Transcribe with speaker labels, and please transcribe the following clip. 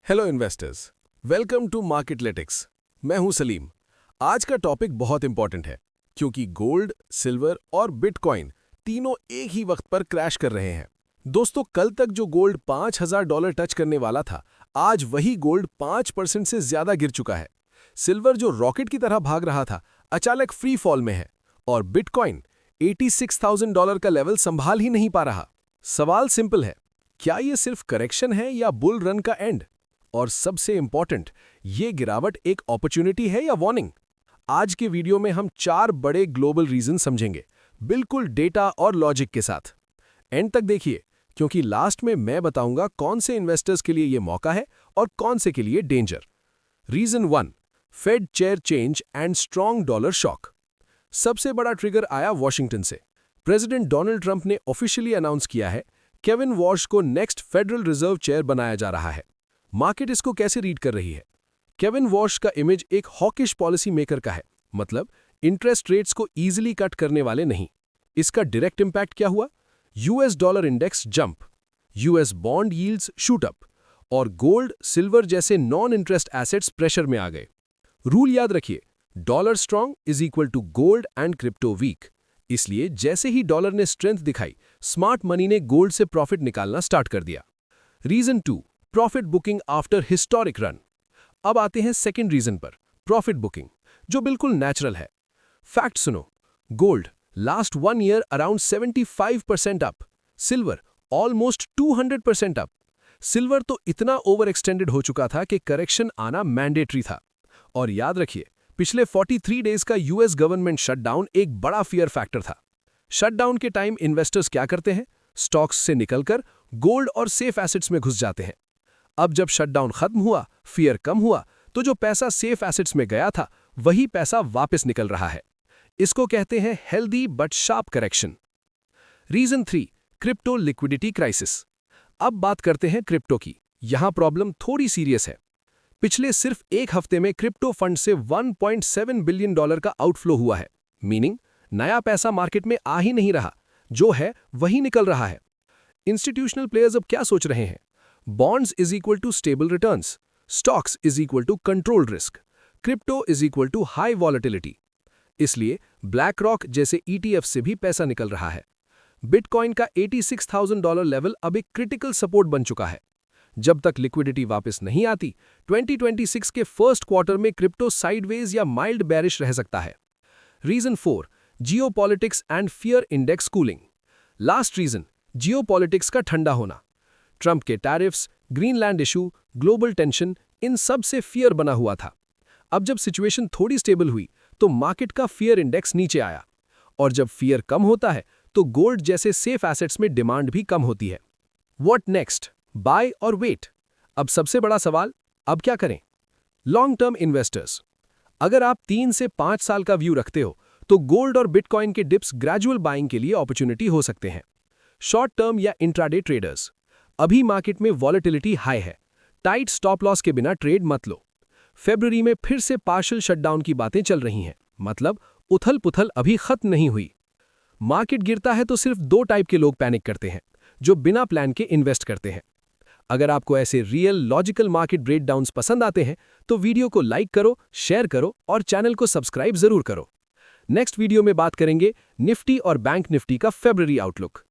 Speaker 1: Hello investors, welcome to Marketletics. मैं हूं सलीम। आज का टॉपिक बहुत इंपॉर्टेंट है क्योंकि गोल्ड, सिल्वर और बिटकॉइन तीनों एक ही वक्त पर क्रैश कर रहे हैं। दोस्तों, कल तक जो गोल्ड $5,000 टच करने वाला था, आज वही गोल्ड 5% से ज्यादा गिर चुका है। सिल्वर जो रॉकेट की तरह भाग रहा था, अचानक फ्री फॉल में है और बिटकॉइन $86,000 का लेवल संभाल ही नहीं पा रहा। सवाल सिंपल है, क्या ये सिर्फ करेक्शन है या बुल रन का एंड? और सबसे इंपॉर्टेंट, ये गिरावट एक अपॉर्चुनिटी है या वार्निंग? आज के वीडियो में हम 4 बड़े ग्लोबल रीजन समझेंगे, बिल्कुल डेटा और लॉजिक के साथ। एंड तक देखिए, क्योंकि लास्ट में मैं बताऊंगा कौन से इन्वेस्टर्स के लिए ये मौका है और कौन से के लिए danger. Reason 1, Fed chair change and strong dollar shock. सबसे बड़ा ट्रिगर आया वॉशिंगटन से। प्रेसिडेंट डोनाल्ड ट्रंप ने ऑफिशियली अनाउंस किया है, केविन वॉश को नेक्स्ट फेडरल रिजर्व चेयर बनाया जा रहा है। मार्केट इसको कैसे रीड कर रही है? केविन वॉश का इमेज एक हॉकिश पॉलिसी मेकर का है, मतलब इंटरेस्ट रेट्स को इजीली कट करने वाले नहीं। इसका डायरेक्ट इंपैक्ट क्या हुआ? US dollar index jump, US bond yields shoot up और गोल्ड, सिल्वर जैसे नॉन इंटरेस्ट एसेट्स प्रेशर में आ गए। रूल याद रखिए, dollar strong is equal to gold and crypto weak. इसलिए जैसे ही डॉलर ने स्ट्रेंथ दिखाई, स्मार्ट मनी ने गोल्ड से प्रॉफिट निकालना स्टार्ट कर दिया। Reason 2, profit booking after historic run. अब आते हैं सेकंड रीजन पर, प्रॉफिट बुकिंग, जो बिल्कुल नेचुरल है। फैक्ट सुनो, गोल्ड लास्ट 1 ईयर अराउंड 75% अप, सिल्वर ऑलमोस्ट 200% अप। सिल्वर तो इतना ओवर एक्सटेंडेड हो चुका था कि करेक्शन आना मैंडेटरी था। और याद रखिए, पिछले 43 डेज का यूएस गवर्नमेंट शटडाउन एक बड़ा फियर फैक्टर था। शटडाउन के टाइम इन्वेस्टर्स क्या करते हैं? स्टॉक्स से निकलकर गोल्ड और सेफ एसेट्स में घुस जाते हैं। अब जब शटडाउन खत्म हुआ, फियर कम हुआ, तो जो पैसा सेफ एसेट्स में गया था, वही पैसा वापस निकल रहा है। इसको कहते हैं healthy but sharp correction. Reason 3, crypto liquidity crisis. अब बात करते हैं क्रिप्टो की। यहां प्रॉब्लम थोड़ी सीरियस है। पिछले सिर्फ एक हफ्ते में क्रिप्टो फंड से $1.7 बिलियन का आउटफ्लो हुआ है। मीनिंग, नया पैसा मार्केट में आ ही नहीं रहा, जो है वही निकल रहा है। इंस्टीट्यूशनल प्लेयर्स अब क्या सोच रहे हैं? Bonds is equal to stable returns, stocks is equal to controlled risk, crypto is equal to high volatility। इसलिए BlackRock जैसे ETF से भी पैसा निकल रहा है। बिटकॉइन का $86,000 लेवल अब एक क्रिटिकल सपोर्ट बन चुका है। जब तक लिक्विडिटी वापस नहीं आती, 2026 के फर्स्ट क्वार्टर में क्रिप्टो साइडवेज या माइल्ड बेरिश रह सकता है। Reason 4, geopolitics and fear index cooling. Last reason, geopolitics का ठंडा होना। ट्रंप के tariffs, Greenland issue, global tension, इन सब से फियर बना हुआ था। अब जब सिचुएशन थोड़ी स्टेबल हुई, तो मार्केट का फियर इंडेक्स नीचे आया। और जब फियर कम होता है, तो गोल्ड जैसे सेफ एसेट्स में डिमांड भी कम होती है। What next? बाय और वेट? अब सबसे बड़ा सवाल, अब क्या करें? लॉन्ग टर्म इन्वेस्टर्स, अगर आप 3 से 5 साल का व्यू रखते हो, तो गोल्ड और बिटकॉइन के डिप्स ग्रेजुअल बाइंग के लिए अपॉर्चुनिटी हो सकते हैं। शॉर्ट टर्म या इंट्राडे ट्रेडर्स, अभी मार्केट में वॉलेटिलिटी हाई है, टाइट स्टॉप लॉस के बिना ट्रेड मत लो। फरवरी में फिर से पार्शियल शटडाउन की बातें चल रही हैं, मतलब उथल पुथल अभी खत्म नहीं हुई। मार्केट गिरता है तो सिर्फ 2 टाइप के लोग पैनिक करते हैं, जो बिना प्लान के इन्वेस्ट करते हैं। अगर आपको ऐसे रियल लॉजिकल मार्केट ब्रेकडाउन्स पसंद आते हैं, तो वीडियो को लाइक करो, शेयर करो और चैनल को सब्सक्राइब जरूर करो। नेक्स्ट वीडियो में बात करेंगे निफ्टी और बैंक निफ्टी का फरवरी आउटलुक।